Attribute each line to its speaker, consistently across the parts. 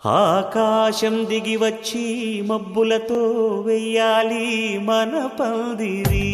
Speaker 1: ఆకాశం దిగి వచ్చి మబ్బులతో వెయ్యాలి మన పందిరి.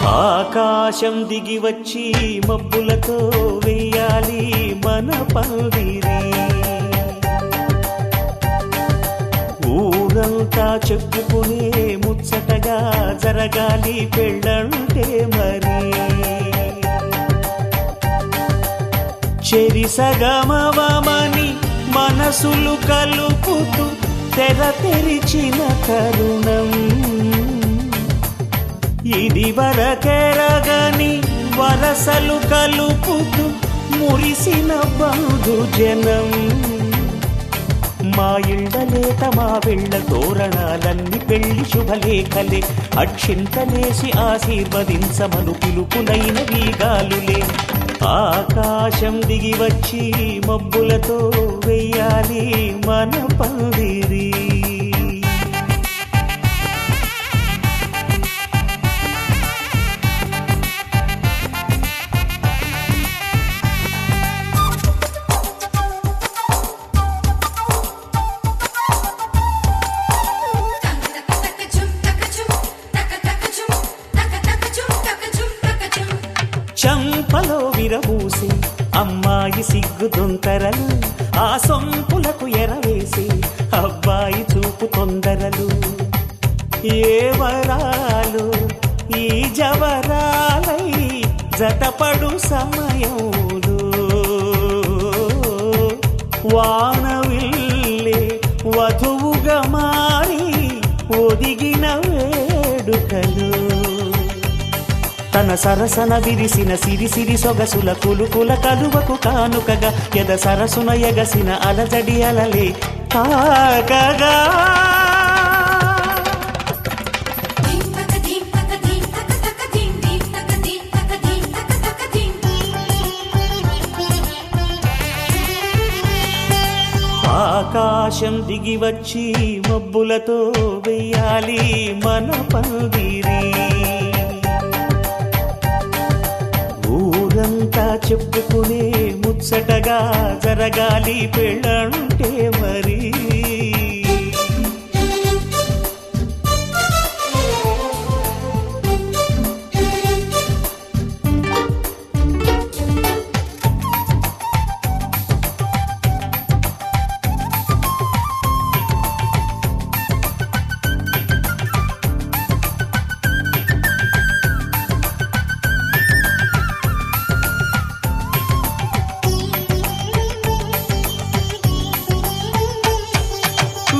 Speaker 1: ఆకాశం దిగి వచ్చి మబ్బులతో వెయ్యాలి మన పందిరి. ఊరంతా చెప్పుకునే ముచ్చటగా జరగాలి పెళ్ళంటే మరి. చెరిసగమవమని మనసులు కలుపుతూ తెర తెరిచిన తరుణం. ఇది వరకెరగని వరసలు కలుపుతూ మురిసిన బంధుజనం. మా ఇళ్ళలేత మా వెళ్ళ తోరణాలన్నీ పెళ్లి శుభలేఖలే. అక్షింతలేసి ఆశీర్వదించమను పిలుపులైన వీగాలులే. ఆకాశం దిగి వచ్చి మబ్బులతో వెయ్యాలి మన పందిరి. చంపలో విరబూసి అమ్మాయి సిగ్గు దొంతరలు. ఆ సొంపులకు ఎరవేసి అబ్బాయి చూపు తొందరలు. ఏ వరాలు ఈ జవరాలై జతపడు సమయంలో. వానవిల్లే వధువుగా మారి ఒదిగిన వేడుకలు. తన సరసన విరిసిన సిరిసిరి సొగసుల కులుకుల కలువకు కానుకగా ఎద సరసున ఎగసిన అలజడి అలలే తాకగా. ఆకాశం దిగి వచ్చి మబ్బులతో వెయ్యాలి మన పందిరి. ఊరంతా చెప్పుకునే ముచ్చటగా జరగాలి పెళ్ళంటే మరి.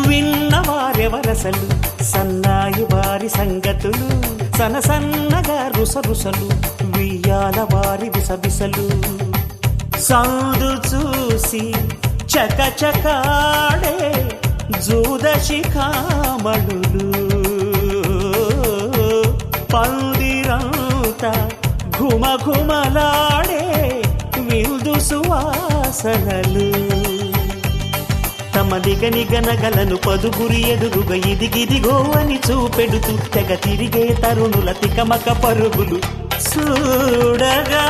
Speaker 1: విన్నవారెవరసలు సన్నాయి వారి సంగతులు. సనసన్నగా రుసరుసలు వియ్యాల వారి విసవిసలు. సందు చూసి చకచకాడే జూదశిఖామణులు. పందిరంతా ఘుమఘుమలాడే విందు సువాసనలు. తమ నిగనిగనగలను పదుగురి ఎదురుగా ఇదిగిదిగో అని చూపెడుతూ తెగ తిరిగే తరుణుల తికమక పరుగులు చూడగా.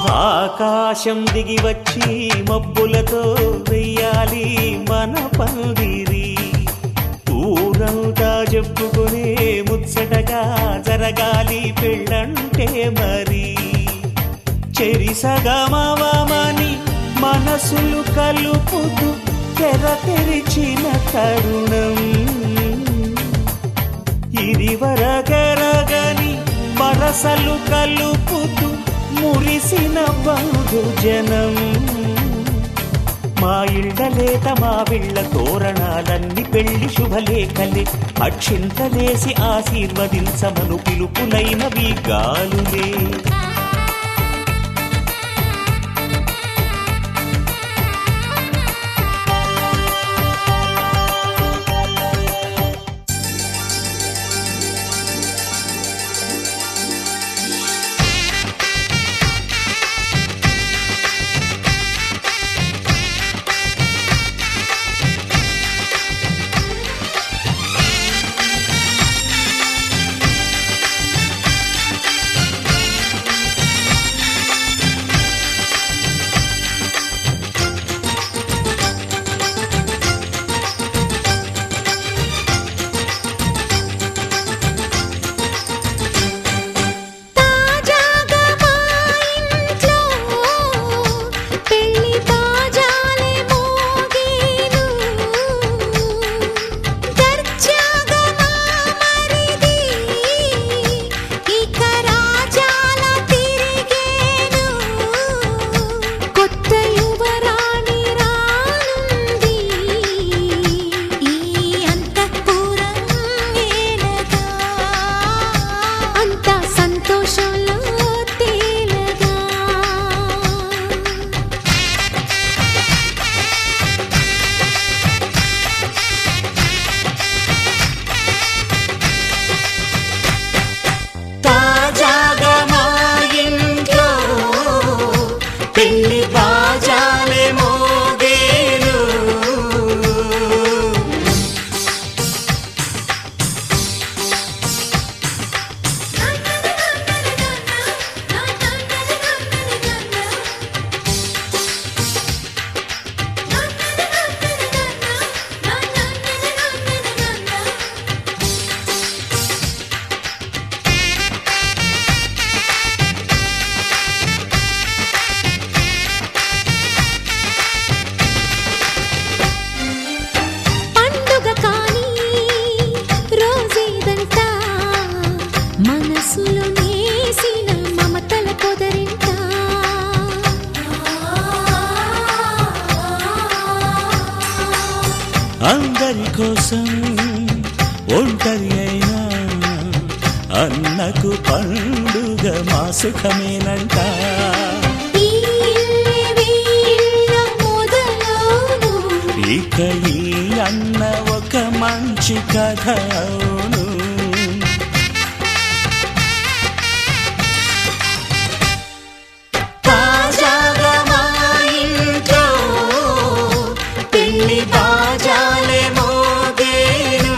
Speaker 1: ఆకాశం దిగి వచ్చి మబ్బులతో వెయ్యాలి మన పందిరి. ఊరంతా చెప్పుకునే ముచ్చటగా జరగాలి పెళ్ళంటే మరి. చెరిసగమవమని మనసులు కలుపుతూ తెర తెరిచిన తరుణం. ఇది వరకెరగని వరసలు కలుపుతూ మురిసిన బంధుజనం. మా ఇళ్ళలేత మా వీళ్ళ తోరణాలన్నీ పెళ్లి శుభలేఖలే. అక్షింతలేసి ఆశీర్వదించమను పిలుపులైన వీగాలులే. అందరి కోసం ఒంటరి అయినా అన్నకు పండుగ మా సుఖమేనంట. ఇక ఈ అన్న ఒక మంచి కథ అవును. తాజాగా మా ఇంట్లో పెళ్లి బాజాలే మోగేను.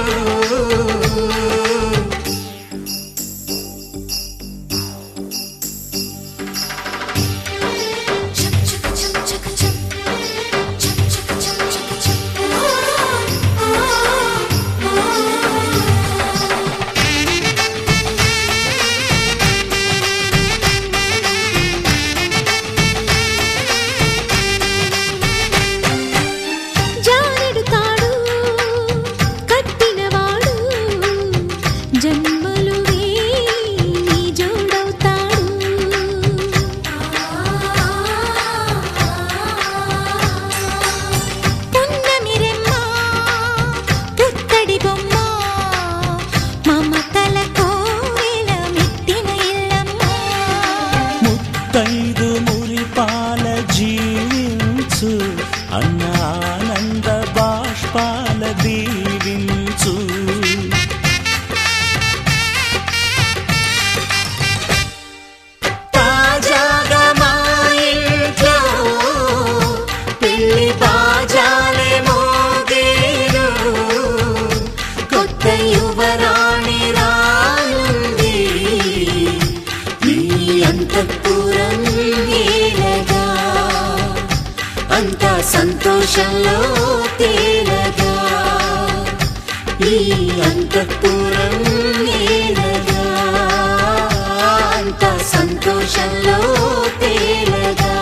Speaker 1: ముత్తైదు మురిపాల జీవించు అన్న ఆనంద బాష్పాల దీవించు. తాజాగా మా ఇంట్లో పెళ్లి బాజాలే మోగేను. కొత్త యువరాణి రానుంది ఈ అంతఃపురం ఏలగా. అంతా సంతోషంలో తేలగా ఈ అంతఃపురం ఏలగా. అంతా సంతోషంలో తేలగా.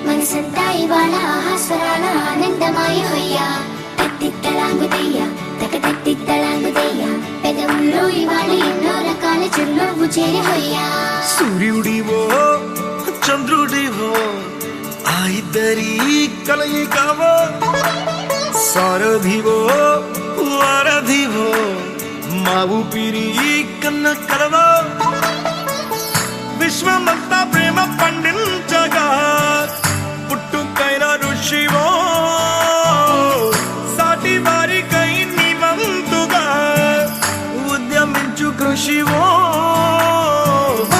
Speaker 2: మనసంతా ఇవాళ ఆహాస్వరాల ఆనందమాయ హొయ్యా. తత్తిత్తలాంగుతయ్యా తకతత్తిత్తలాంగుతయ్యా. పెదవుల్లో ఇవాళ ఎన్నో రకాల చిరునవ్వు చేరి హొయ్యా.
Speaker 3: సూర్యుడివో చంద్రుడివో ఆ ఇద్దరి కలయికవో. సారథివో వారధివో మా ఊపిరి కన్న కలవో. విశ్వమంతా ప్రేమ పండించగా పుట్టుకైన ఋషివో. సాటి వారికై నివంతుగా ఉద్యమించు కృషివో.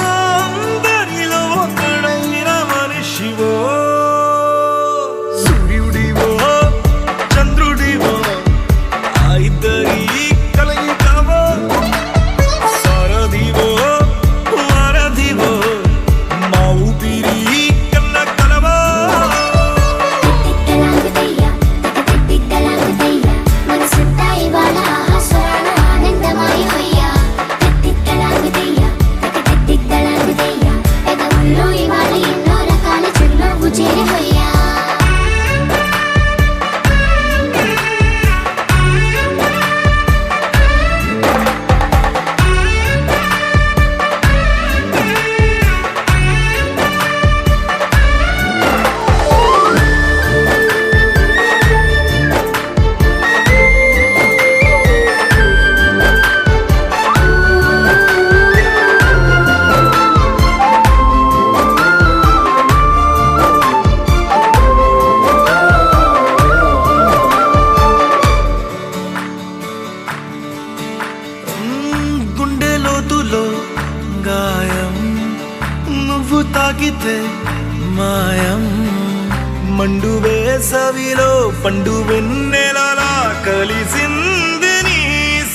Speaker 3: అందరిలో ఒకడైన మనిషివో. సూర్యుడివో చంద్రుడివో ఆ ఇద్దరి కలయికవో. సారథివో వారధివో మా ఊపిరి కన్న కలవో.
Speaker 2: తత్తిత్తలాంగుతయ్యా తకతత్తిత్తలాంగుతయ్యా. మనసంతా ఇవాళ ఆహాస్వరాల ఆనందమాయ హొయ్యా. తత్తిత్తలాంగుతయ్యా తకతత్తిత్తలాంగుతయ్యా. పెదవుల్లో ఇవాళ ఎన్నో రకాల చిరునవ్వు చేరి హొయ్యా.
Speaker 3: గుండె లోతులో గాయం నువ్వు తాకితే మాయం. మండు వేసవిలో పండు వెన్నెలలా కలిసింది నీ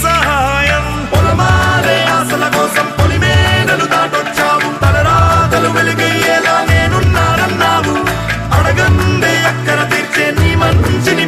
Speaker 3: సహాయం. పొలమారే ఆశల కోసం పొలిమేనలు దాటొచ్చావు. తలరాతలు వెలుగయ్యేలా నేనున్నానన్నావు. అడగందే అక్కర తీర్చే నీ మంచిని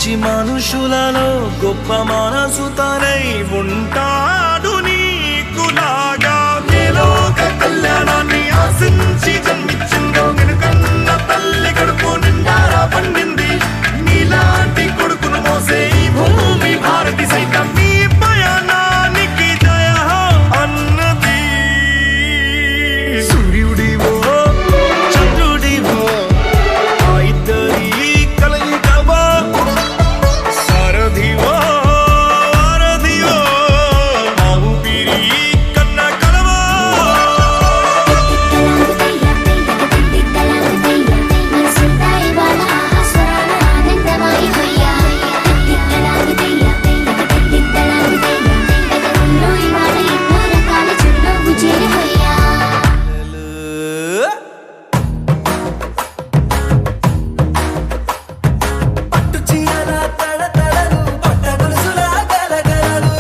Speaker 3: మంచి మనుషులలో గొప్ప మనసు తనై ఉంటాడు నీకులాగా ఏలోక కళ్యాణాన్ని ఆశించి జన్మించిందో వెనుకన్న తల్లి కడుపు నిండారా పండింది నీలాంటి కొడుకును మోసే ఈ భూమి భారతి సైతం నీ పయనానికి జయ అన్నది సూర్యుడివో చంద్రుడివో ఆ ఇద్దరి కలయికవో సారథివో వారధివో ఆ ఊపిరి కన్న కలవో
Speaker 2: మనసుంటా ఇవాళ స్వరాల ఆనందమాయి హొయ్యా పెదవుల్లో ఇవాళ ఎన్నో రకాల చిరునవ్వు చేరి హొయ్యా
Speaker 3: పట్టు చీరల తడతడలు పట్ట గొలుసుల గలగలలు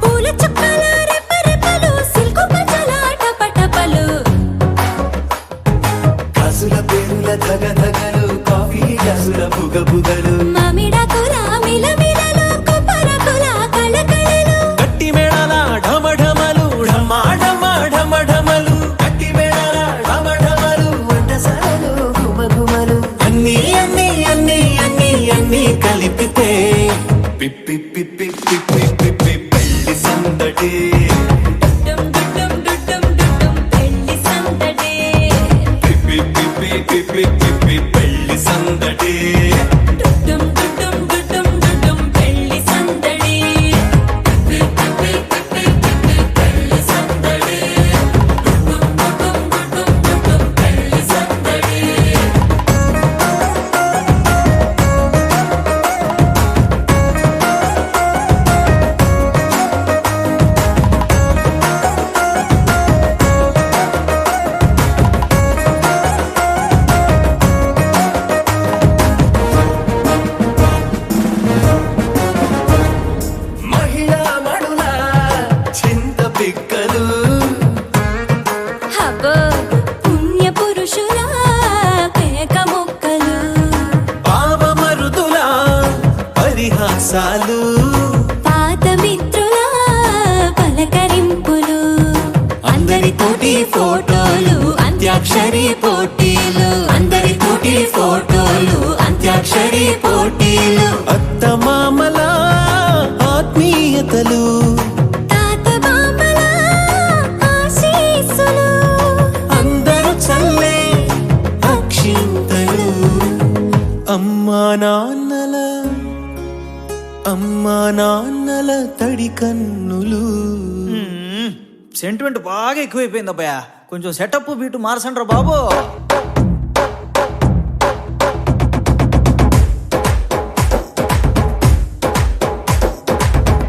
Speaker 1: పూల చుక్కల రెపరెపలు సిల్కు పంచల టపటపలు
Speaker 3: కాసుల పేరుల ధగధగలు కాఫీ గ్లాసుల బుగబుగలు
Speaker 1: మామిడాకుల మిలమిలలు కొబ్బరకుల కళకళలు
Speaker 3: గట్టి మేళాల ఢమఢమలు ఢమా ఢమా ఢమఢమలు గట్టి మేళాల ఢమఢమలు వంటసాలలు గుమగుమలు అన్నీ అన్నీ అన్నీ అన్నీ అన్నీ కలిపితే పిప్పి పిప్పి పిప్పి పిప్పి పెళ్లి సందడి
Speaker 1: డుడ్డుం డుడ్డుం డుడ్డుం డుడ్డుం పెళ్లి సందడి
Speaker 3: పిప్పి పిప్పి పిప్పి పిప్పి పెళ్లి సందడి
Speaker 1: డుడ్డుం డుడ్డుం డుడ్డుం డుడ్డుం పెళ్లి సందడి పిప్పి పిప్పి పిప్పి పిప్పి పెళ్లి సందడి డుడ్డుం డుడ్డుం డుడ్డుం డుడ్డుం పెళ్లి సందడి
Speaker 3: మహిళా మడుల చింత పిక్కలు
Speaker 1: హబో పుణ్య పురుషుల పేక మొక్కలు
Speaker 3: పావమరుదుల పరిహాసాలు
Speaker 1: పాత మిత్రుల పలకరింపులు అందరితోటి ఫోటోలు అంత్యాక్షరి పోటీలు అందరితోటి ఫోటోలు అంత్యాక్షరి పోటీలు
Speaker 3: అత్తమామల ఆత్మీయతలు
Speaker 1: తాత బామ్మల ఆశీస్సులు
Speaker 3: అందరూ చల్లే అక్షింతలు అమ్మా నాన్నల తడి కన్నులు
Speaker 4: సెంటిమెంట్ బాగా ఎక్కువైపోయింది అబ్బాయ కొంచెం సెటప్ బీటు మార్చండ్రా బాబు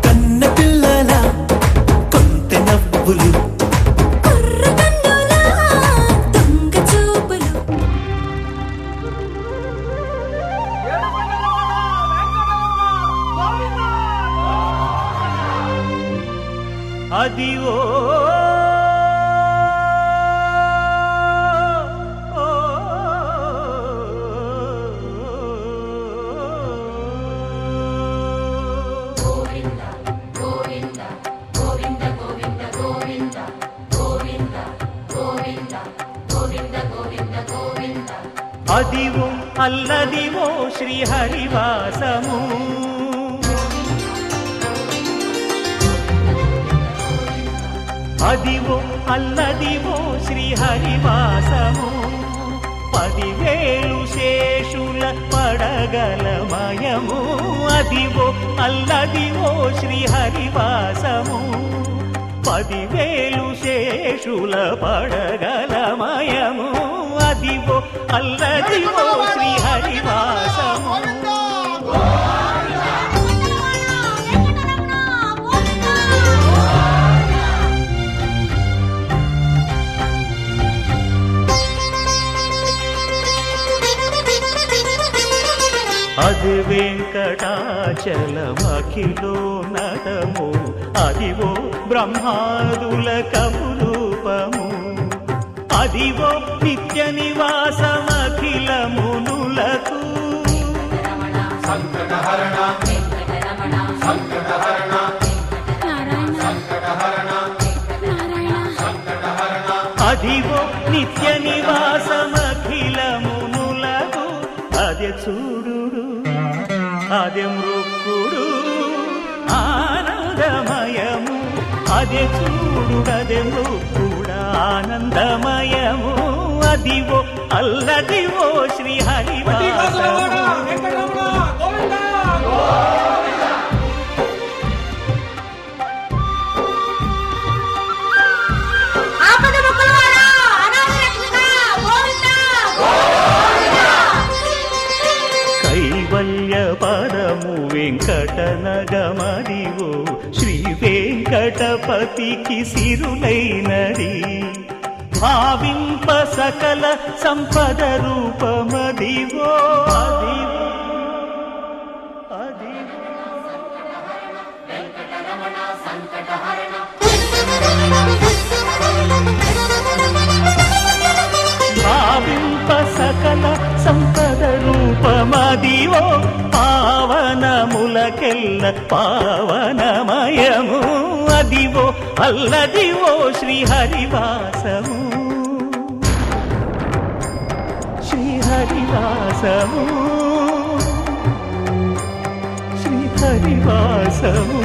Speaker 3: కన్న పిల్లల కొంటె నవ్వులు
Speaker 1: కుర్రకన్నుల దొంగ చూపులు
Speaker 3: అది ఓ అదివో అల్లదివో శ్రీహరివాసము అదివో అల్లదివో శ్రీహరివాసము 10,000 శేషుల పడగలమయము అదివో అల్లదివో శ్రీహరివాసము 10,000 శేషుల పడగలమయము అదివో అల్లదివో శ్రీహరివాసము అది వెంకటాచలమఖిలో నటము అదివో బ్రహ్మాదుల కపురూపము అదివో నిత్య నివాసమఖిల మునులకు అదివో నిత్య నివాసమఖిలమునులకు అదే చూడు అదే మృక్కుడు ఆనందమయము అదే చూడు అదే మృక్కుడు ఆనందమయము అదివో అల్లదివో శ్రీహరివాసము కైవల్య పదము వెంకటనగమదివో శ్రీ వెంకటపతికి సిరులైనది భావింప సకల సంపద రూపమదివో అదివో అదివో భావింప సకల సంపద రూపమదివో పావనములకెల్ల పావనమయము అదివో అల్లదివో శ్రీహరివాసము శ్రీహరివాసము శ్రీహరివాసము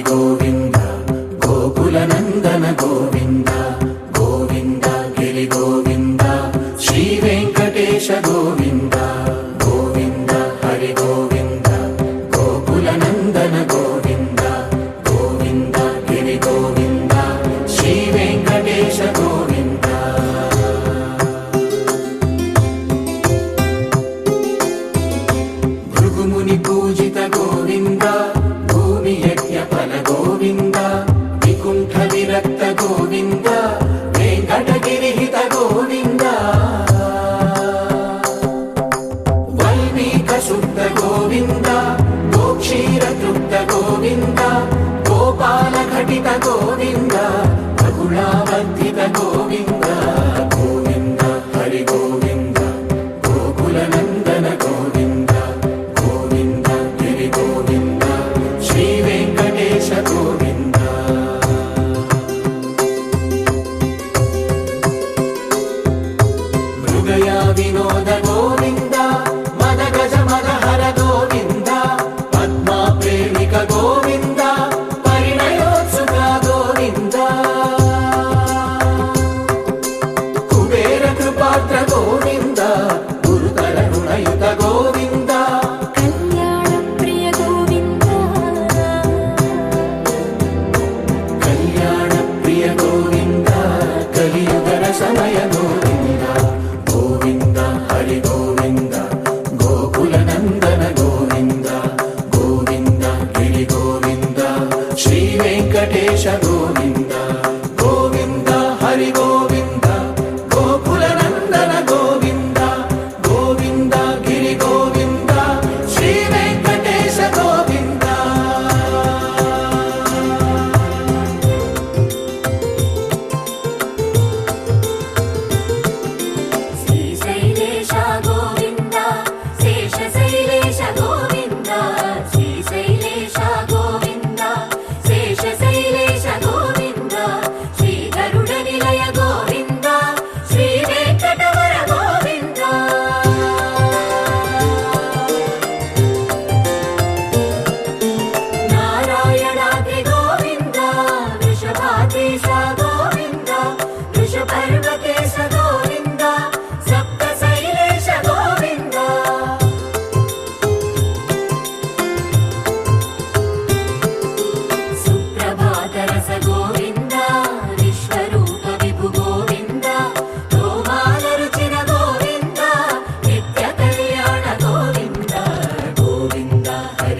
Speaker 5: గోవింద గోకుల నందన గోవింద గోవింద గిరి గోవింద శ్రీ వెంకటేశ గోవింద గోవింద హరి గోవింద గోకుల నందన గోవింద గోవింద గిరి గోవింద శ్రీ వెంకటేశ గోవింద భృగుముని పూజిత గోవింద గోవింద వికుంఠ విరక్త గోవింద వెంకటగిరిహిత గోవింద వల్మీక శుద్ధ గోవింద గోక్షీర తృప్త గోవింద గోపాల ఘటిత గోవింద బహుళావర్ధిత గోవింద గోవింద హరి గోవింద గోకుల నందన గోవింద గోవింద గిరి గోవింద శ్రీ వెంకటేశ గోవింద మృగయా వినోద గోవింద మద గజ మదహర గోవింద పద్మా ప్రేమిక గోవింద పరిణయోత్సుక గోవింద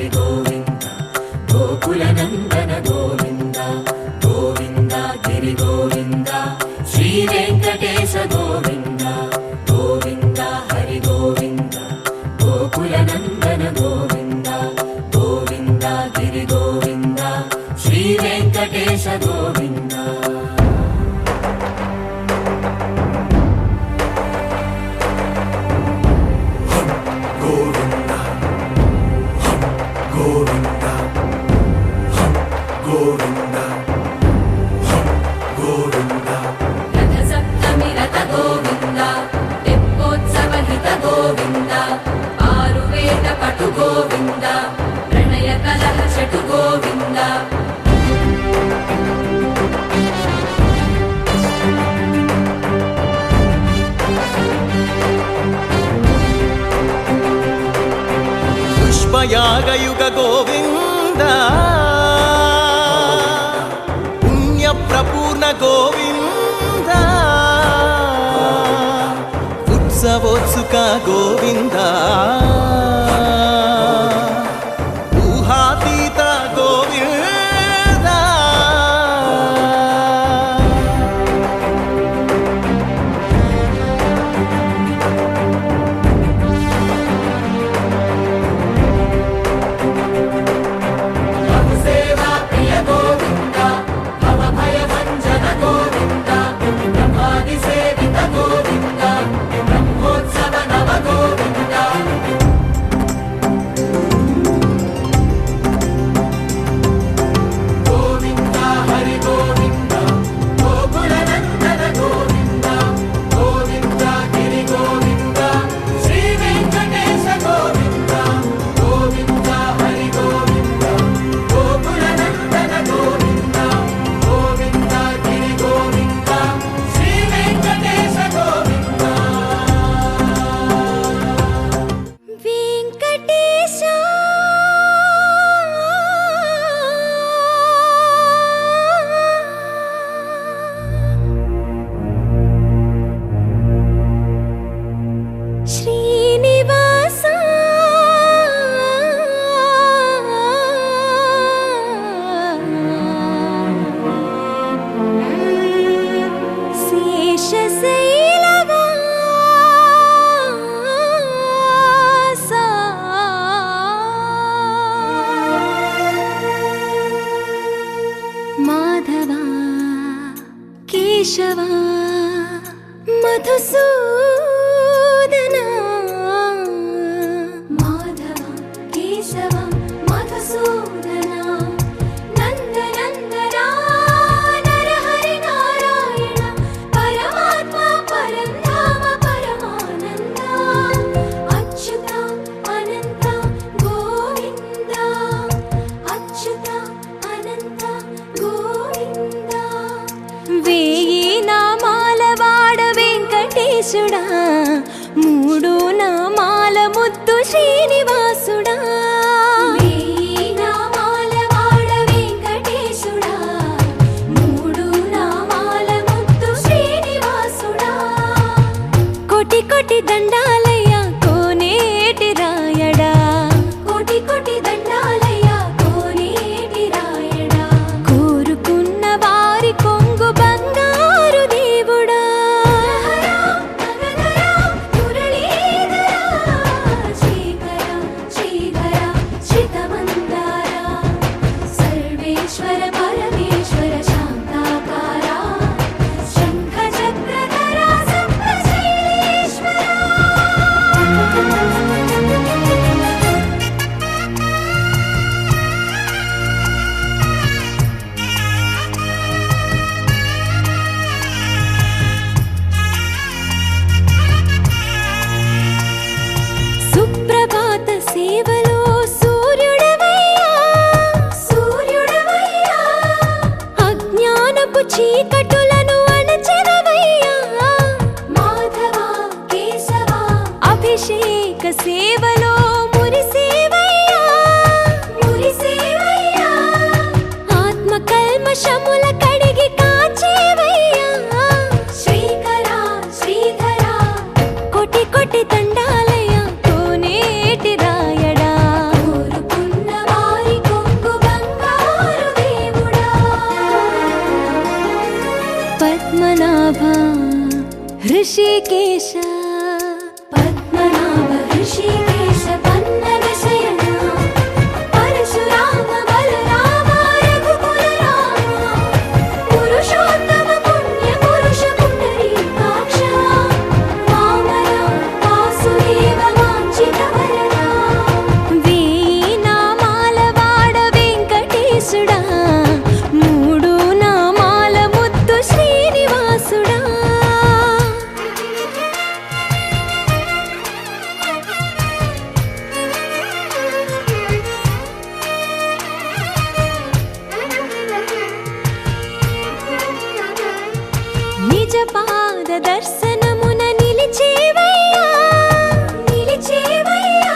Speaker 5: హరి గోవింద గోకుల నందన గోవింద గోవింద గిరి గోవింద శ్రీ వెంకటేశ గోవింద గోవింద హరి గోవింద గోకుల నందన గోవింద గోవింద గిరి గోవింద శ్రీ వెంకటేశ గోవింద గోవింద గోవింద గోవింద
Speaker 1: రథ సప్తమి రథ గోవింద తెప్పోత్సవ హిత గోవింద ఆరువేద పటు గోవింద ప్రణయ కలహ చటు గోవింద
Speaker 6: పుష్పయాగయుగ గోవింద పుణ్యప్రపూర్ణ గోవింద ఉత్సవోత్సుక గోవింద ఊహాతీత గోవింద
Speaker 5: సేవా ప్రియ గోవింద భవ భయ భంజన గోవింద బ్రహ్మాది సేవిత గోవింద బ్రహ్మోత్సవ నవ గోవింద గోవింద హరి గోవింద గోకుల నందన గోవింద గోవింద గిరి గోవింద శ్రీ వెంకటేశ గోవింద గోవింద హరి గోవింద గోకుల నందన గోవింద గోవింద గిరి గోవింద శ్రీ వెంకటేశ గోవింద
Speaker 1: వెంకటేశ శ్రీనివాస శేషశైలవాస మాధవ కేశవ మధుసూదన మాధవ కేశవ మధుసూదన నందనందన నరహరి నారాయణ పరమాత్మ పరంధామ పరమానంద అచ్యుత అనంత గోవింద అచ్యుత అనంత గోవింద వేయి నామాల వాడ వెంకటేశుడా ऋषिकेश पद्मनाभ ऋषिकेश पन्नग शयन परशुराम बलराम रघुकुल राम पुरुषोत्तम पुण्य पुरुष पुंडरीकाक्ष वामन वासुदेव वाञ्छित वरदा वेయి నామాల వాడ వెంకటేశుడా మూడు నామాల ముద్దు శ్రీనివాసుడా నిజ పాద దర్శనమున నిలిచేవయ్యా నిలిచేవయ్యా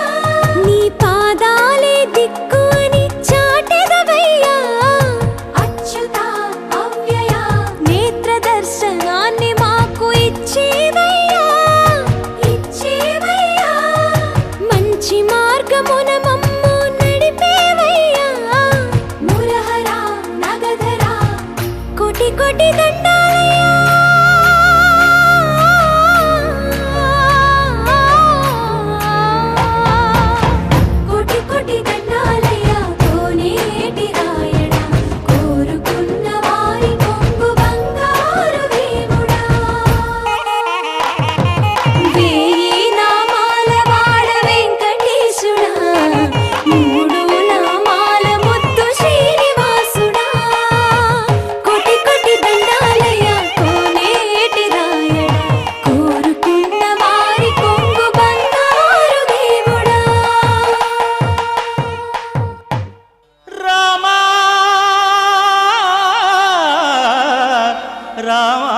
Speaker 1: నీ పాదాలే దిక్కు అని చాటెదవయ్యా అచ్యుత అవ్యయ నేత్ర దర్శనాన్ని మాకు ఇచ్చేవయ్యా ఇచ్చేవయ్యా మంచి మార్గమున మమ్ము నడిపేవయ్యా మురహర నగధర కోటి కోటి దండాలయ్యా కోటి కోటి దండాలయ్యా కోనేటి రాయడా కోరుకున్న వారి కొంగు బంగారు దేవుడా వేయి నామాల వాడ వెంకటేశుడా మూడు నామాల ముద్దు శ్రీనివాసుడా కోటి కోటి దండాలయ్యా కోనేటి రాయడా కోరుకున్న వారి కొంగు బంగారు దేవుడా
Speaker 3: రామా రామా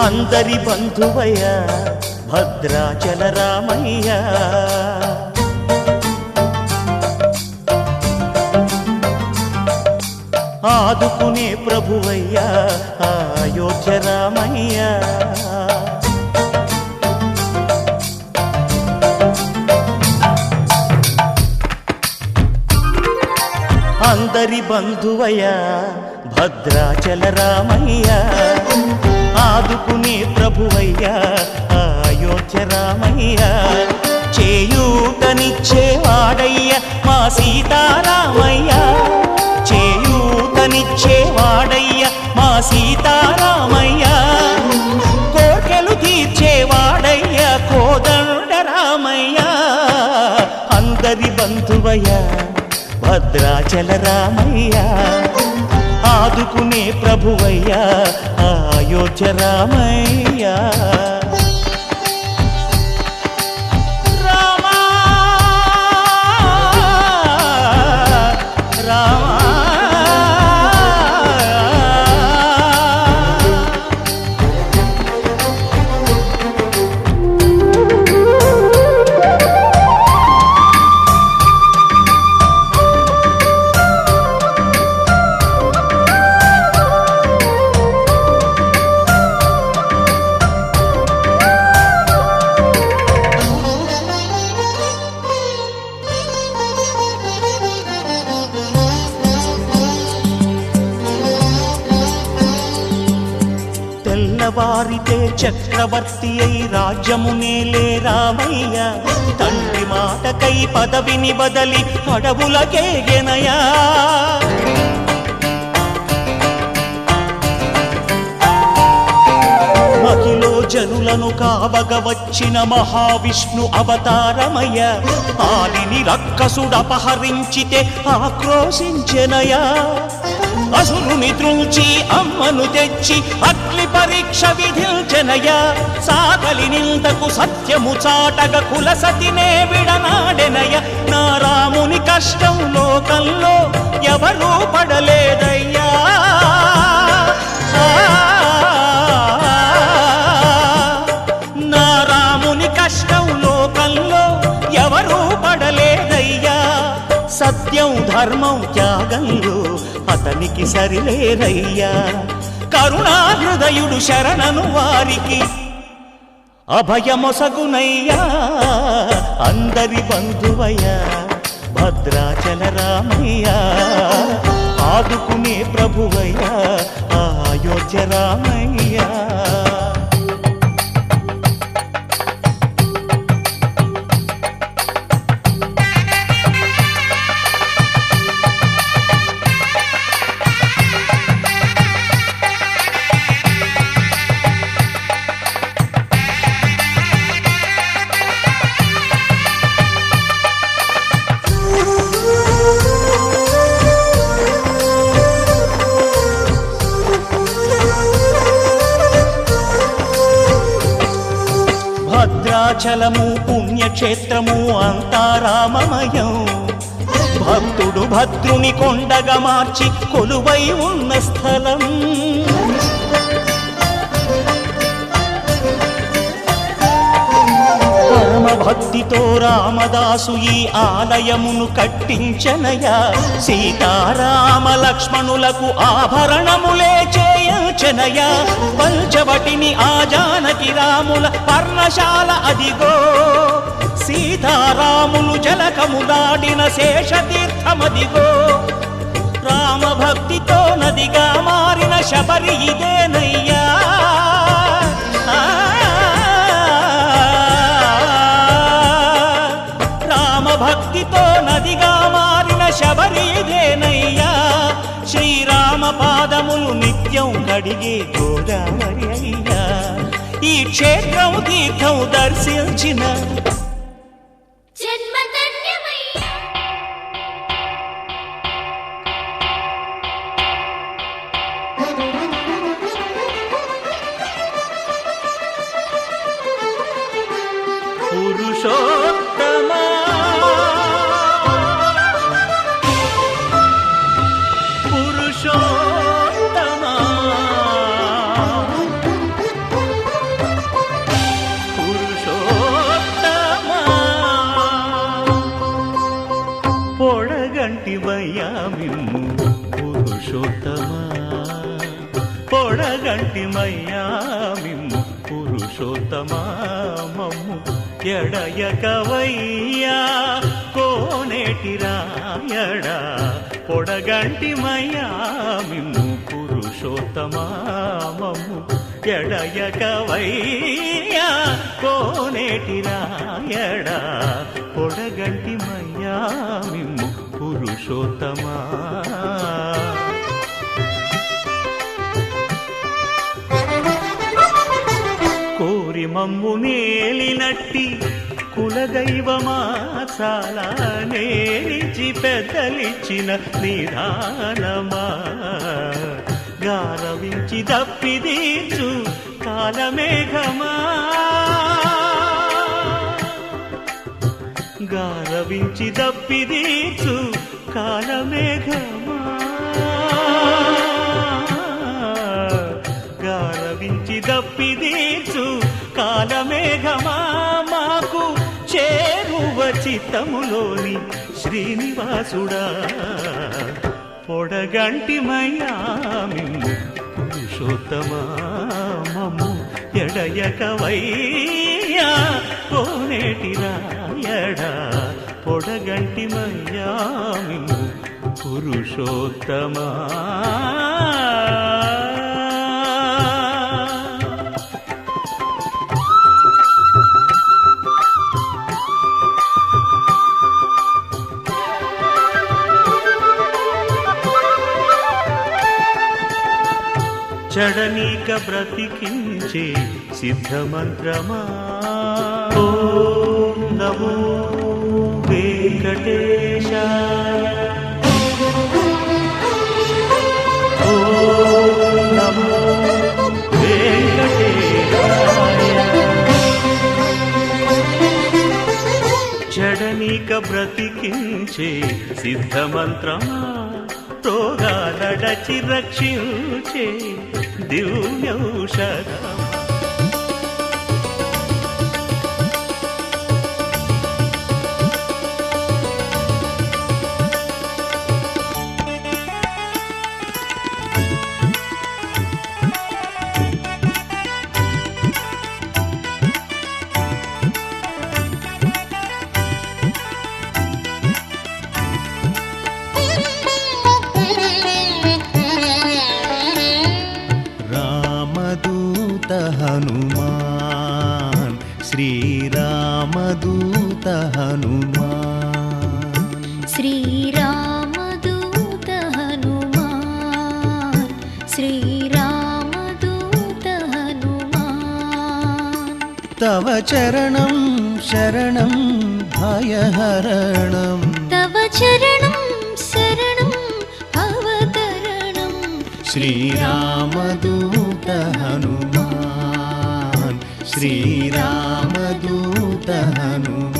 Speaker 3: అందరి బంధువయ్య భద్రాచల రామయ్య ఆదుకునే ప్రభువయ్య అయోధ్య రామయ్య అందరి బంధువయ్య భద్రాచల రామయ్య ఆదుకునే ప్రభువయ్య అయోధ్య రామయ్య చేయూతనిచ్చేవాడయ్య మా సీతారామయ్య చేయూతనిచ్చేవాడయ్య మా సీతారామయ్య కోర్కెలు తీర్చేవాడయ్య కోదండ రామయ్య అందరి బంధువయ్య భద్రాచల రామయ్య ఆదుకునే ప్రభువయ్య అయోధ్య రామయ్య రామా రామా తెల్లవారితే చక్రవర్తి అయి రాజ్యమునేలే రామయ్య తండ్రి మాటకై పదవిని బదలి అడవులకేగెనయా మహిలో జనులను కావగ వచ్చిన మహావిష్ణు అవతారమయ్య ఆలిని రక్కసుడపహరించితే ఆక్రోశించెనయా అసురుని త్రుంచి అమ్మను తెచ్చి అగ్ని పరీక్ష విధించెనయ సాగలి నిందకు సత్యము చాటగ కులసతినే విడనాడెనయ నా రాముని కష్టం లోకంలో ఎవరూ పడలేదయ్యా నా రాముని కష్టం లోకంలో ఎవరూ పడలేదయ్యా సత్యం ధర్మం త్యాగంలో అతనికి సరిలేరయ్యా. కరుణా హృదయుడు శరణను వారికి అభయమొసగునయ్యా. అందరి బంధువయ్యా భద్రాచల రామయ్య, ఆదుకునే ప్రభువయ్యా అయోధ్య రామయ్య. భద్రాచలము పుణ్యక్షేత్రము అంతా రామమయం. భక్తుడు భద్రుని కొండగా మార్చి కొలువై ఉన్న స్థలం. పరమ భక్తితో రామదాసు ఈ ఆలయమును కట్టించనయా. సీతారామ లక్ష్మణులకు ఆభరణములే చేయించనయా. పంచవటిని ఆ జానకి రాముల పర్ణశాల అదిగో. సీతారాములు జలకములాడిన శేషతీర్థమదిగో. రామభక్తితో నదిగా మారిన శబరి ఇదేనయ్యా. భక్తితో నదిగా మారిన శబరి ఇదేనయ్యా. శ్రీరామ పాదములు నిత్యం కడిగే గోదావరి అయ్యా. ఈ క్షేత్రం తీర్థం దర్శించిన
Speaker 2: జన్మధన్యమయ్యా.
Speaker 3: పురుషోత్తమా పురుషోత్తమా పురుషోత్తమా పొడగంటివయ్యా మిమ్ము పురుషోత్తమా. పొడగంటిమయ్యా మిమ్ము పురుషోత్తమా. మమ్ము ఎడయకవయ్యా కోనేటి రాయడా. పొడగంటిమయ్యా మిమ్ము పురుషోత్తమా. మమ్ము ఎడయకవయ్యా కోనేటి రాయడా. పొడగంటిమయ్యా మిమ్ము పురుషోత్తమా. కోరి మమ్ము నేలినట్టి కులదైవమా చాలా నేరిచి పెద్దలిచ్చిన నిధానమా. గారవించి దప్పిదీర్చు కాలమేఘమా. గారవించి దప్పిదీర్చు కాలమేఘమా. గారవించి దప్పిదీర్చు కాలమేఘమా. మాకు చేరువ చిత్తములోని శ్రీనివాసుడా. పొడగంటిమయ్యా మిమ్ము పురుషోత్తమా. మమ్ము ఎడయకవయ్యా కోనేటి రాయడా. పొడగంటిమయ్యా మిమ్ము పురుషోత్తమా. చడనీక బ్రతికించే సిద్ధమంత్రమా. ఓం నమో వెంకటేశాయ. ఓం నమో వెంకటేశాయ. చడనీక బ్రతికించే సిద్ధమంత్రమా. రోగాలడచి రక్షించే దివ్యౌషధం.
Speaker 6: శ్రీరామదూత హనుమాన్
Speaker 1: శ్రీరామదూత హనుమాన్ శ్రీరామదూత హనుమాన్
Speaker 6: తవ చరణం శరణం భయహరణం
Speaker 1: తవ చరణం శరణం అవతరణం
Speaker 6: శ్రీరామదూత హనుమాన్ శ్రీరామదూత హనుమాన్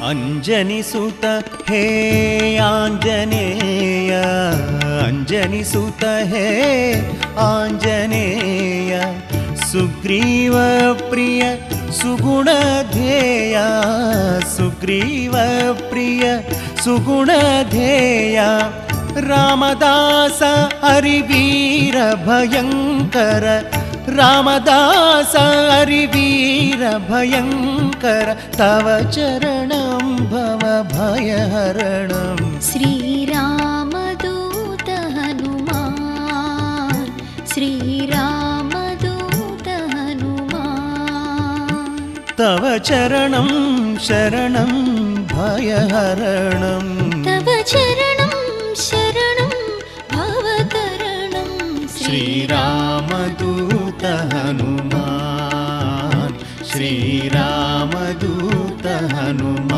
Speaker 6: అంజని సుత హే ఆంజనేయ అంజని సుత హే ఆంజనేయ సుగ్రీవ ప్రియ సుగుణధేయ సుగ్రీవ ప్రియ సుగుణధేయ రామదాస హరివీర భయంకర రామదాస హరివీర భయంకర తవ చరణం భవ భయహరణం
Speaker 1: శ్రీరామదూత హనుమాన్ శ్రీరామదూత హనుమాన్
Speaker 6: తవ చరణం శరణం భయహరణం
Speaker 1: తవ చరణం శరణం భవతరణం
Speaker 6: శ్రీరామదూత హనుమాన్ శ్రీరామదూత హనుమాన్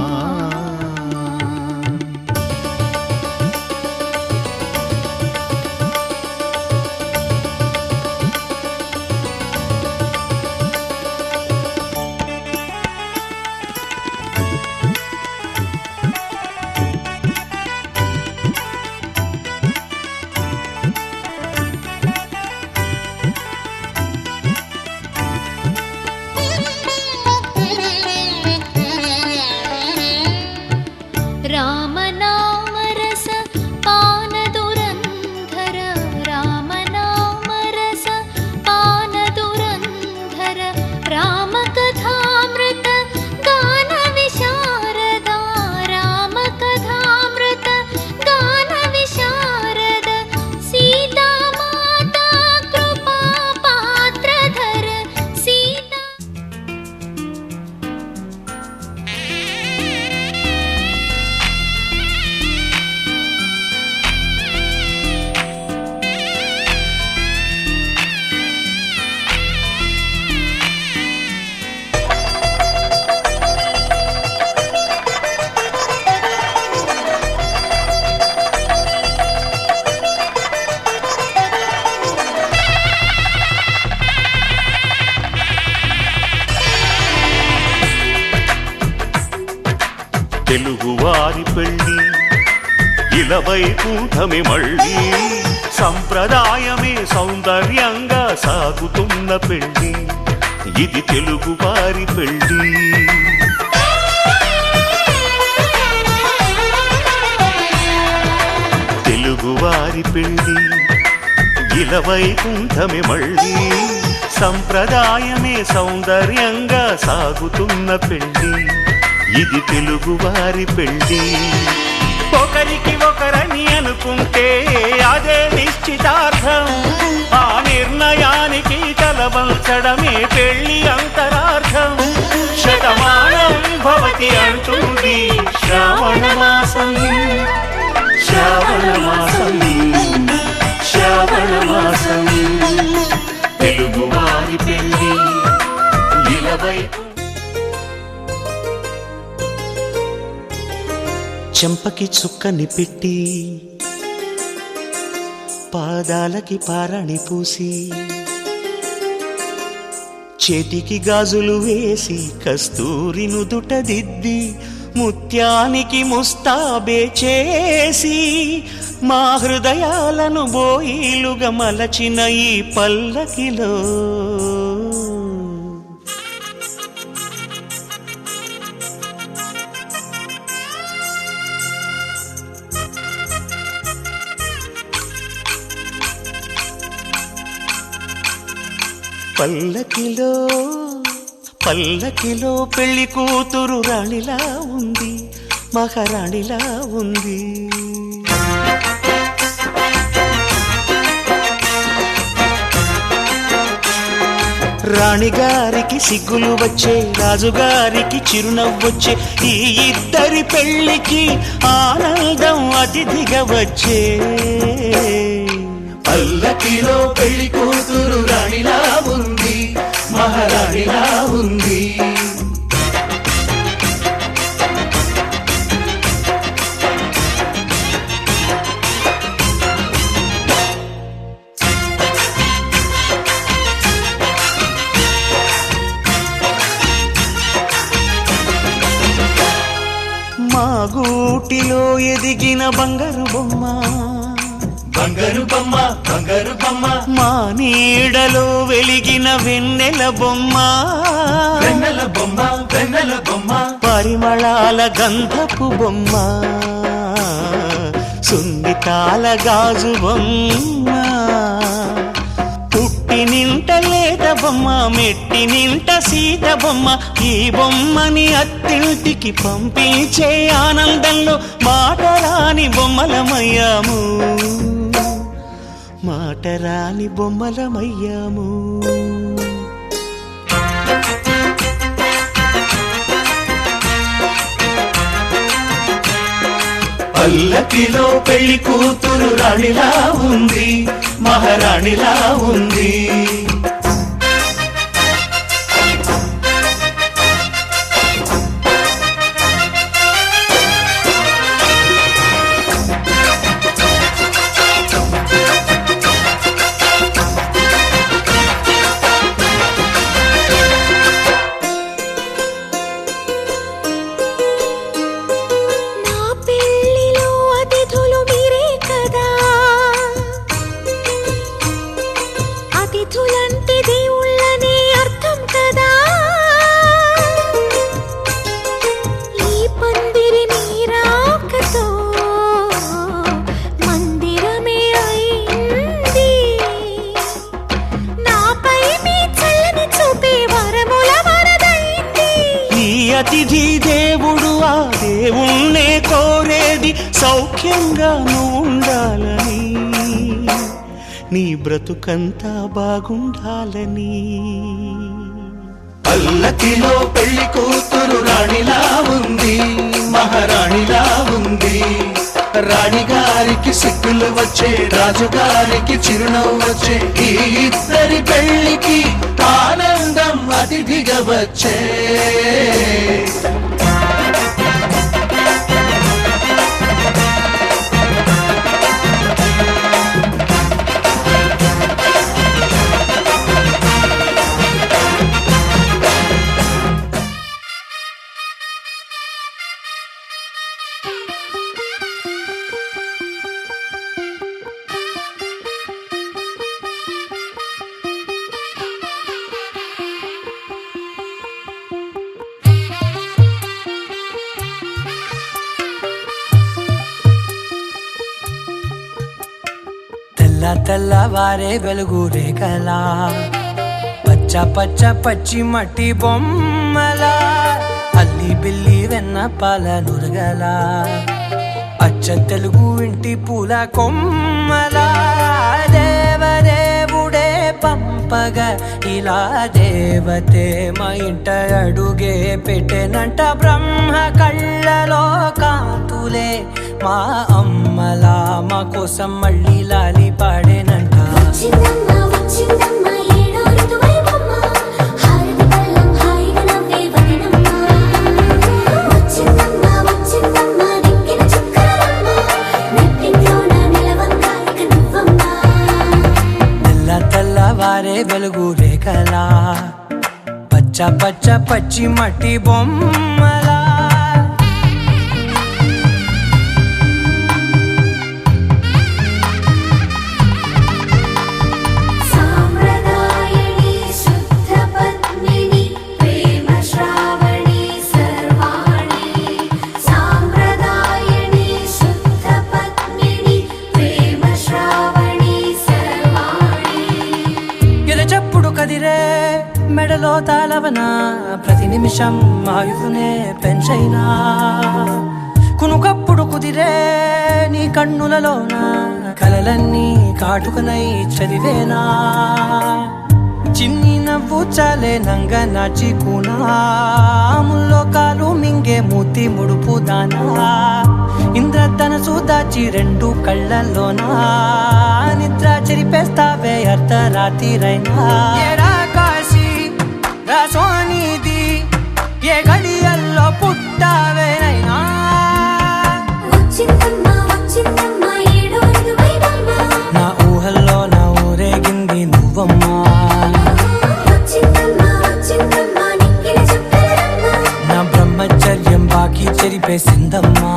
Speaker 1: రామనామరస పానదురంధర రామనామరస పానదురంధర రామకథామృత గాన విశారద రామకథామృత గాన విశారద సీతామాతా కృపా పాత్రధర సీతా
Speaker 3: తెలుగువారి పెళ్ళి ఇలవైకుంఠమే మళ్ళీ సంప్రదాయమే సౌందర్యంగా సాగుతున్న పెళ్ళి ఇది తెలుగువారి పెళ్ళి తెలుగువారి పెళ్ళి ఇలవైకుంఠమే మళ్ళీ సంప్రదాయమే సౌందర్యంగా సాగుతున్న పెళ్ళి ఇది తెలుగువారి పెళ్ళి ఒకరికి ఒకరని అనుకుంటే అదే నిశ్చితార్థం ఆ నిర్ణయానికి తలవంచడమే పెళ్ళి అంతరార్థం శతమానం భవతి అంటుంది శ్రావణ మాసం శ్రావణ మాసం శ్రావణ మాసం తెలుగువారి పెళ్ళి ఇలవై చెంపకి చుక్కని పెట్టి పాదాలకి పారాణి పూసి చేతికి గాజులు వేసి కస్తూరి నుదుట దిద్ది ముత్యానికి ముస్తాబే చేసి మా హృదయాలను బోయిలుగా మలచిన ఈ పల్లకిలో
Speaker 6: పల్లకిలో పల్లకిలో పెళ్లి కూతురు రాణిలా ఉంది, మహారాణిలా ఉంది. రాణిగారికి సిగ్గులు వచ్చే, రాజుగారికి చిరునవ్వొచ్చే, ఈ ఇద్దరి పెళ్లికి ఆనందం అతిథిగా వచ్చే. పల్లకిలో పెళ్లి కూతురు రాణిలా ఉంది, మహారాణిలా ఉంది. మా గూటిలో ఎదిగిన బంగారు బొమ్మ, బంగారు బొమ్మ, బంగారు బొమ్మ. మా నీడలో వెలిగిన వెన్నెల బొమ్మ, వెన్నెల బొమ్మ, వెన్నెల బొమ్మ. పరిమళాల గంధపు బొమ్మ, సున్నితాల గాజు బొమ్మ. పుట్టి నింట లేత బొమ్మ, మెట్టి నింట సీత బొమ్మ. ఈ బొమ్మని అత్తింటికి పంపించే ఆనందంలో మాటరాని బొమ్మలమయ్యాము, మాటరాని బొమ్మలమయ్యాము. పల్లకిలో పెళ్లి కూతురు రాణిలా ఉంది, మహారాణిలా ఉంది.
Speaker 1: నా పెళ్ళిలో అతిథులు మీరే కదా, అతిథులంటే దేవుళ్ళని అర్థం కదా. ఈ పందిరి మీరాకతో మందిరమే అయింది. నాపై మీ చల్లని చూపే వరముల వరదైంది.
Speaker 6: ఈ అతిథి దేవుడు ఆ దేవుణ్ణే కోరేది సౌఖ్యంగా నువ్వు ఉండాలని, నీ బ్రతుకంతా బాగుండాలని. పల్లకిలో పెళ్లి కూతురు రాణిలా ఉంది, మహారాణిలా ఉంది. రాణిగారికి సిగ్గులు వచ్చే, రాజుగారికి చిరునవ్వు వచ్చే, ఈ ఇద్దరి పెళ్లికి ఆనందం అతిథిగా వచ్చే.
Speaker 7: తెల్లవారే వెలుగు రేఖలా, పచ్చ పచ్చ పచ్చి మట్టి బొమ్మలా, అల్లి బిల్లి వెన్న పాల నురగలా, అచ్చ తెలుగు ఇంటి పూల కొమ్మలా. దేవదేవుడే పంపగా ఇలా దేవతే మా ఇంట అడుగే పెట్టెనంట. బ్రహ్మ కళ్ళలో కాంతులే మా అమ్మలా మా కోసం మళ్ళీ లాలి పాడేనంట.
Speaker 2: వచ్చిందమ్మ వచ్చిందమ్మ ఏడో ఋతువైవమ్మ, హారతి పళ్ళం హాయిగా నవ్వే వదనమ్మ. వచ్చిందమ్మ వచ్చిందమ్మ నెక్కిన చుక్కలమ్మ, నెట్టింట్లోన నిలవంగా ఇక నువ్వమ్మ.
Speaker 7: తెల్లవారే వెలుగు రేఖలా, పచ్చ పచ్చ పచ్చి మట్టి బొమ్మలా.
Speaker 2: సాంప్రదాయని శుద్ధ పద్మిని ప్రేమ శ్రావణి సర్వాణి. సాంప్రదాయని శుద్ధ పద్మిని ప్రేమ శ్రావణి సర్వాణి.
Speaker 7: ఎద చప్పుడు కదిరే పిలవనా ప్రతి నిమిషం ఆయుధునే పెంచైనా కునుకప్పుడు కుదిరే నీ కన్నులలోన కలలన్నీ కాటుకనై చదివేనా చిన్ని నవ్వు చాలే నంగ నాచి కూనాముల్లో కాలు మింగే మూతి ముడుపు దానా ఇంద్రధనసు దాచి రెండు కళ్ళల్లోనా నిద్ర చెరిపేస్తావే అర్ధరాత్రిరైనా ఏరా కాశీ రా సోనిది ఏ గడియల్లో పుట్టావేనైనా
Speaker 2: వచ్చిందమ్మా వచ్చిందమ్మా ఏడో ఋతువైవమ్మ
Speaker 7: నా ఊహల్లో నా ఊరేగింది నువ్వమ్మా
Speaker 2: వచ్చిందమ్మా వచ్చిందమ్మా నిక్కిన చుక్కలమ్మ
Speaker 7: నా బ్రహ్మచర్యం బాకీ చెరిపేసిందమ్మా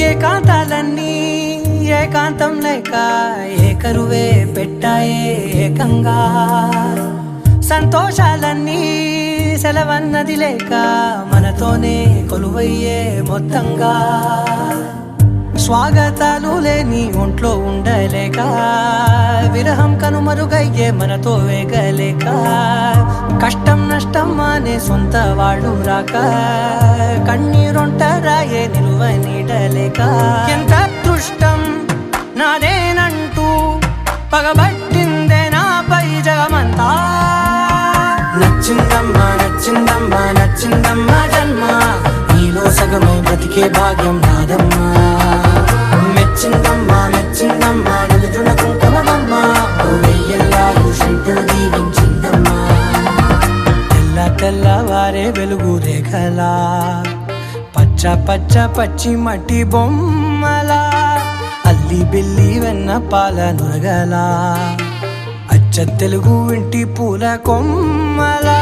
Speaker 7: ఏకాంతాలన్నీ ఏకాంతం లేక ఏకరువే పెట్టాయే ఏకంగా సంతోషాలన్నీ సెలవన్నది లేక మనతోనే కొలువయ్యే మొత్తంగా స్వాగతాలు లేని ఒంట్లో ఉండలేక విరహం కనుమరుగయ్యే మనతో వేగలేక కష్టం నష్టం అనే సొంత వాడు రాక కన్నీరొంటరాయే నిలువ నీడలేక ఎంత అదృష్టం నాదేనంటూ పగబట్టిందే నాపై జగమంతా నచ్చిందమ్మా నచ్చిందమ్మా నచ్చిందమ్మా జన్మ నీలో సగమై బ్రతికే భాగ్యం నాదమ్మా మెచ్చిందమ్మా మెచ్చిందమ్మా నిలుచున కుంకుమమ్మా వెయ్యల్లాలు శంకులు దీవించిందమ్మా తెల్ల తెల్లవారే వెలుగు రేఖలా పచ్చ పచ్చ పచ్చి మట్టి బొమ్మలా అల్లి బిల్లి వెన్న పాల నురగలా అచ్చ తెలుగు ఇంటి పూల కొమ్మలా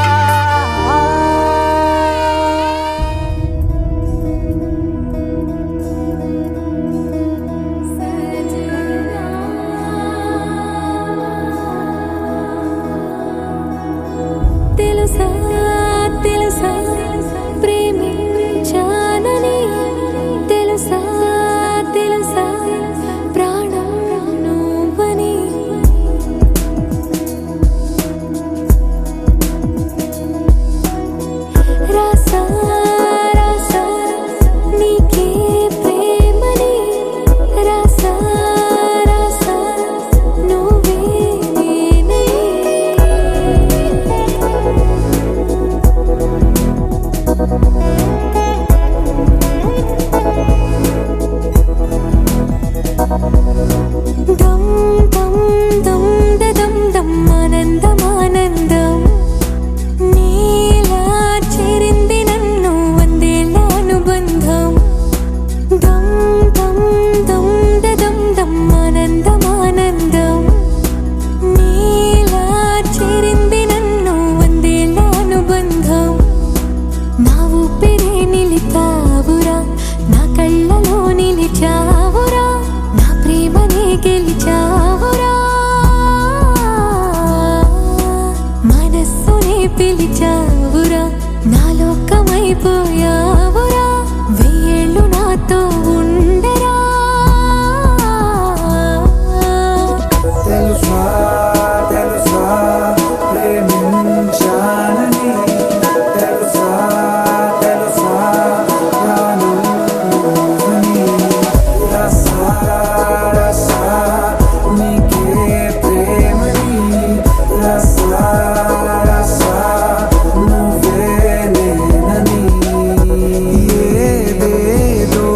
Speaker 1: తెలుసా తెలుసా ప్రేమించానని తెలుసా తెలుసా ప్రాణం నువ్వని రాసా రాసా నీకే ప్రేమని రాసా రాసా నువ్వే నేనని దం దం దం దం దం ఆనందం ఆనందం నీలా చేరింది నన్ను వందేళ్ళ అనుబంధం దం దం దం దం దం ఆనందం ఆనందం నీలా చేరింది నన్ను వందేళ్ళ అనుబంధం నా ఊపిరే నిలిపావురా నా కళ్ళలో నిలిచావురా నా ప్రేమనే గెలిచావురా మనస్సునే పిలిచావురా నా లోకమైపోయావురా వెయ్యేళ్ళు నాతో ఉండరా
Speaker 5: తెలుసా తెలుసా ప్రేమించానని తెలుసా తెలుసా ప్రాణం నువ్వని రసా రసా నీకే ప్రేమని రసా రసా నువ్వే నేనని ఏదేదో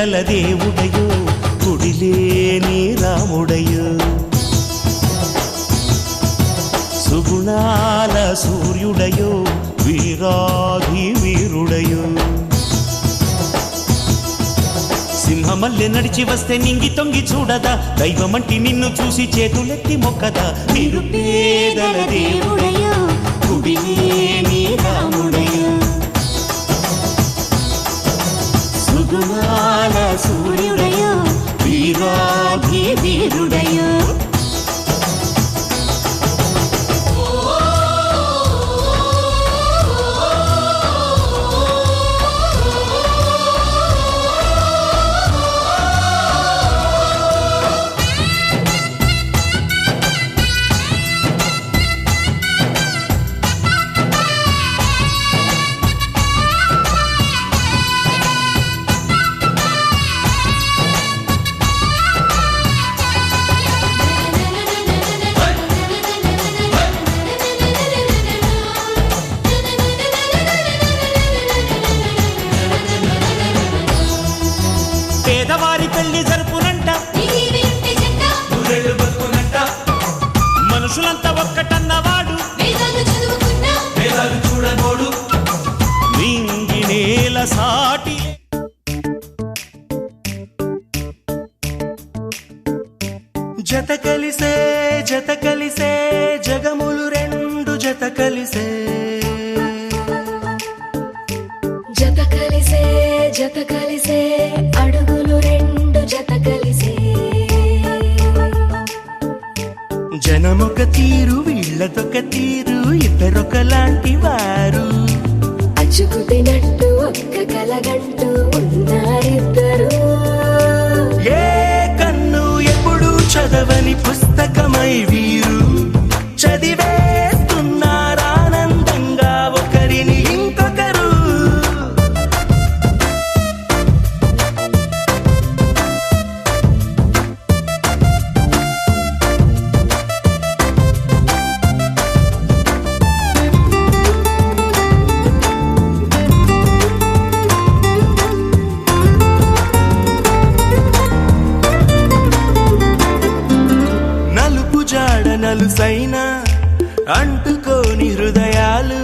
Speaker 3: పేదల దేవుడయో గుడిలేని రాముడయో సుగుణాల సూర్యుడయో వీరాధి వీరుడయో సింహమల్లె నడిచి వస్తే నింగి తొంగి చూడదా దైవమంటి నిన్ను చూసి చేతులెత్తి మొక్కదా నిరుపేదల దేవుడయో గుడిలేని రాముడయో సుగుణాల సూర్యుడయో వీరాధి వీరుడయో పేదవారి పెళ్లి జరుపునంట నూరేళ్ళు బతుకునంట మనుషులంతా ఒక్కటన్నవాడు వేదాలు చూడనోడు నింగి నేల సాటి
Speaker 6: జత కలిసే జగములు రెండు జత కలిసే
Speaker 2: జత కలిసే అడుగులు రెండు జత కలిసే
Speaker 6: జనమొక తీరు వీళ్ళదొక తీరు ఇద్దరొకలాంటి వారు
Speaker 2: అచ్చుకుతినట్టు ఒక్క కలగంటూ ఉన్నారిద్దరు
Speaker 6: ఏ కన్ను ఎప్పుడు చదవని పుస్తకమై వీరు చదివేస్తున్నారానందంగా ఒకరిని ఇంకొకరు నలుసైన అంటుకోని హృదయాలు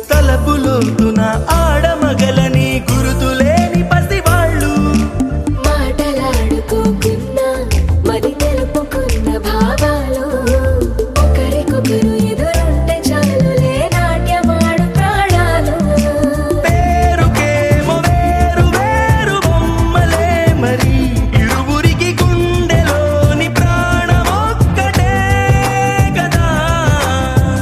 Speaker 6: తలపులోతున ఆడమగలని గురుతులేని పసివాళ్ళు
Speaker 2: మాటలాడుకోకున్నా మరి తెలుపుకున్న భావాలు ఒకరికొకరు ఎదురుంటే చాలులే నాట్యమాడు ప్రాణాలు
Speaker 6: పేరుకేమో వేరు వేరు బొమ్మలే మరి ఇరువురికి గుండెలోని ప్రాణమొక్కటే కదా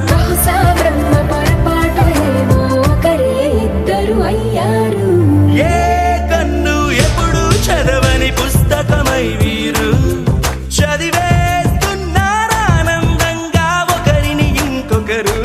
Speaker 2: బహుశా బ్రహ్మ పొరపాటు ఏమో ఒకరే ఇద్దరు అయ్యారు
Speaker 6: ఏ కన్ను ఎప్పుడు చదవని పుస్తకమై వీరు చదివేస్తున్నారానందంగా ఒకరిని ఇంకొకరు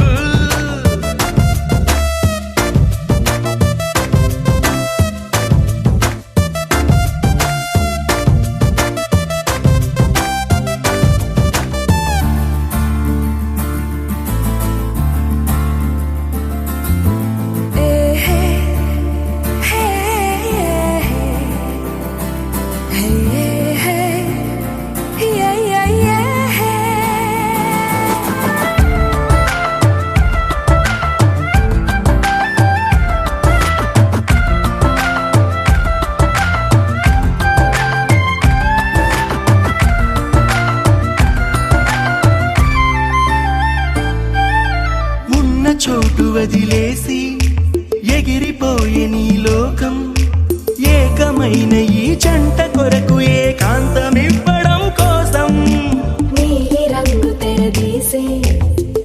Speaker 6: ఉన్న చోటు వదిలేసి ఎగిరిపోయే నీ లోకం ఏకమైన ఈ జంట కొరకు ఏకాంతమివ్వడం కోసం
Speaker 2: నీలి రంగు తెరదీసే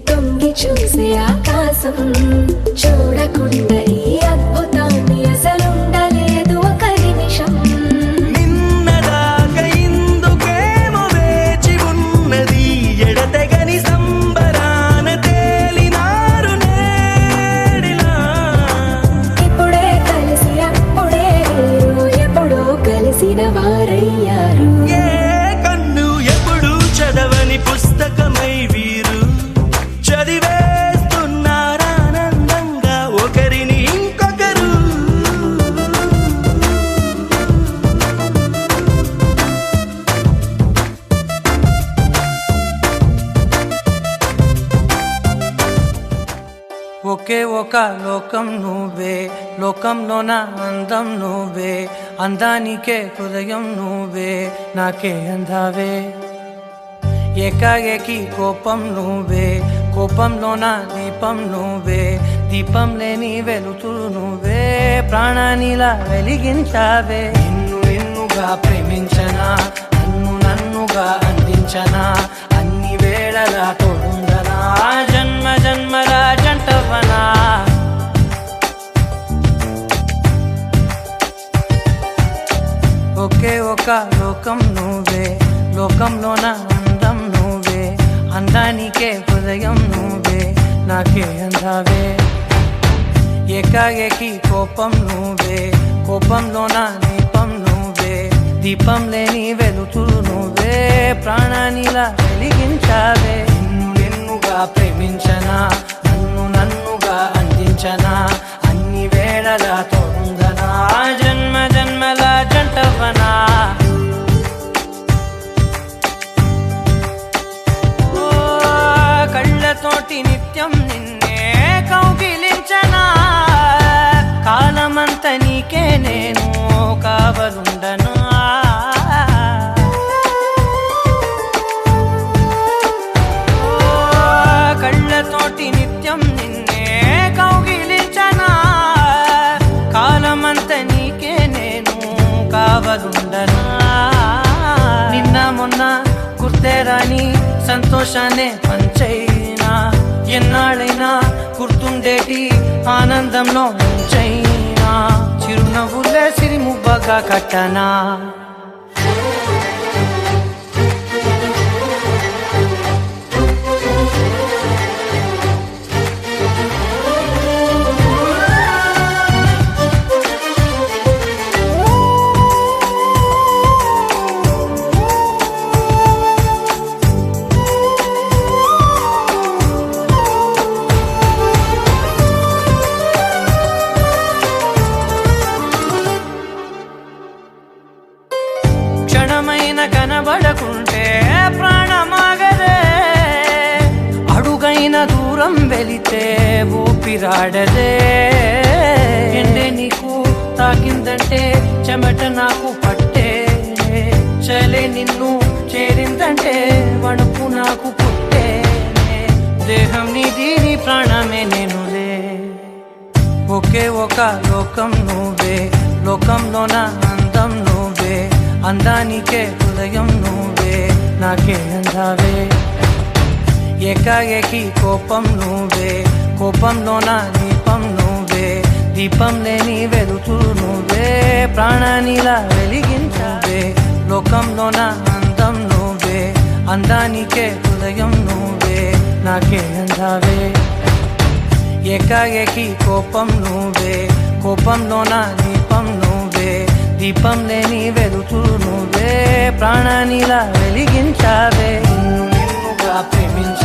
Speaker 2: తొంగి చూసే ఆకాశం చూడకుండా ఈ అద్భుతాన్ని అసలుండలేదు ఒక నిమిషం
Speaker 6: నిన్నదాకా ఇందుకేమో వేచి ఉన్నది ఎడతెగని సంబరాన తేలినారు నేడిలా
Speaker 2: ఇప్పుడే కలిసి అప్పుడే వీరు ఎప్పుడో కలిసిన వారయ్యారు
Speaker 6: ఏ కన్ను ఎప్పుడు చదవని పుస్తకమై వీరు చదివేస్తున్నారానంద
Speaker 7: ఒకే ఒక లోకం నువ్వే, లోకంలో నా అందం నువ్వే, అందానికే హృదయం నువ్వే, నాకే అందావే. ఏకాఏకి కోపం నువ్వే, కోపంలో నా దీపం నువ్వే, దీపం లేని వెలుతురు నువ్వే, ప్రాణానిలా వెలిగించావే. నిన్నుగా ప్రేమించనా, నన్నుగా అందించనా, అన్ని వేళలా తోడుందనా, జన్మ జన్మల జంటవనా. ఒకే ఒక లోకం నువ్వే, లోకంలో నా అందం నువ్వే, అందానికే హృదయం నువ్వే, నాకే అందావే. ఏకాఏకి కోపం నువ్వే, కోపంలో నా దీపం నువ్వే, దీపం లేని వెలుతురు నువ్వే, ప్రాణానిలా వెలిగించావే. నిన్నుగా ప్రేమించనా, నన్నుగా అందించనా, అన్ని వేళలా తోడుందనా, జన్మ జన్మల జంటవనా. కళ్ళతోటి నిత్యం నిన్నే కౌగిలించనా, కాలమంత నీకే నేను కావలుండనా. కళ్ళతోటి నిత్యం నిన్నే కౌగిలించనా, కాలమంత నీకే నేను కావలుండనా. నిన్న మొన్న గుర్తేరాని సంతోషాన్నే పంచైనా, ఎన్నాళ్ళైనా గుర్తుండేటి ఆనందంలో ముంచైనా, చిరునవ్వులే సిరిముబ్బగా కట్టనా. క్షణమైన కనబడకుంటే ప్రాణమాగదే, అడుగైన దూరం వెళితే ఊపిరాడదే. ఎండే నీకు తాకిందంటే చెమట నాకు పట్టే, చలే నిన్ను చేరిందంటే వణుకు నాకు పుట్టే, దేహం నీది నీ ప్రాణమే నేనులే. ఒకే ఒక లోకం నువ్వే, లోకంలో నా అందం నువ్వే, అందానికే హృదయం నువ్వే, నాకే అందావే. ఏకాఏకి కోపం నువ్వే, కోపంలో నా దీపం నువ్వే, దీపం లేని వెలుతురు నువ్వే, ప్రాణానిలా వెలిగించావే. లోకంలో నా అందం నువ్వే, అందానికే హృదయం నువ్వే, నాకే అందావే. ఏకాఏకి కోపం నువ్వే, కోపంలో నా దీపం నువ్వే, దీపం లేని వెలుతురు నువ్వే, ప్రాణానిలా వెలిగించావే. నిన్నుగా ప్రేమించ